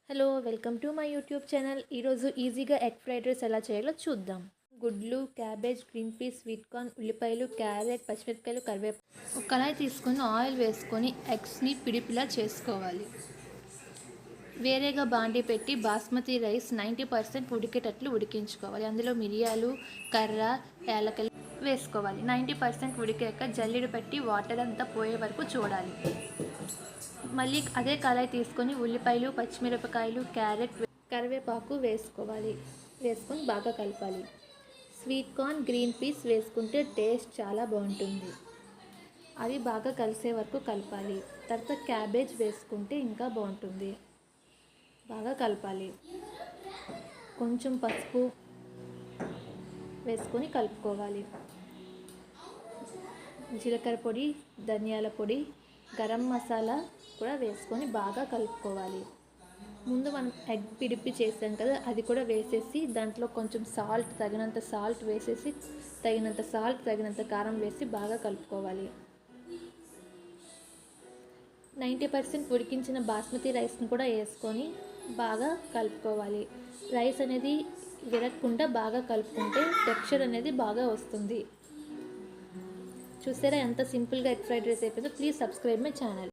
Hello welcome to my YouTube channel. ఈరోజు ఈజీగా egg fried rice ఎలా చేయాలో చూద్దాం. గుడ్లు, cabbage, green peas, sweet corn, ఉల్లిపాయలు, క్యారెట్, పచ్చిమిరపకాయలు, కరివేపాకు. ఒక కళాయి తీసుకొని ఆయిల్ వేసుకొని ఎగ్స్ని పిడిపిలా చేసుకోవాలి. వేరేగా బాండీ పెట్టి బాస్మతి రైస్ 90% ఉడికేటట్లు ఉడికించుకోవాలి. అందులో మిరియాలు, కర్ర, యాలకలు వేసుకోవాలి. 90% ఉడికాక జల్లెడ పెట్టి వాటర్ అంతా పోయే వరకు చూడాలి. మళ్ళీ అదే కళాయి తీసుకొని ఉల్లిపాయలు, పచ్చిమిరపకాయలు, క్యారెట్, కరివేపాకు వేసుకొని బాగా కలపాలి. స్వీట్ కార్న్, గ్రీన్ పీస్ వేసుకుంటే టేస్ట్ చాలా బాగుంటుంది. అవి బాగా కలిసే వరకు కలపాలి. తర్వాత క్యాబేజ్ వేసుకుంటే ఇంకా బాగుంటుంది. బాగా కలపాలి. కొంచెం పసుపు వేసుకొని కలుపుకోవాలి. జీలకర్ర పొడి, ధనియాల పొడి, గరం మసాలా కూడా వేసుకొని బాగా కలుపుకోవాలి. ముందు మనం ఎగ్ పిడిపి చేసాం కదా, అది కూడా వేసేసి దాంట్లో కొంచెం తగినంత సాల్ట్ వేసేసి తగినంత కారం వేసి బాగా కలుపుకోవాలి. 90% ఉడికించిన బాస్మతి రైస్ని కూడా వేసుకొని బాగా కలుపుకోవాలి. రైస్ అనేది విరగకుండా బాగా కలుపుకుంటే టెక్స్చర్ అనేది బాగా వస్తుంది. చూసారా ఎంత సింపుల్గా ఎగ్ ఫ్రైడ్ రైస్ అయిపోయిందో. Please subscribe my channel.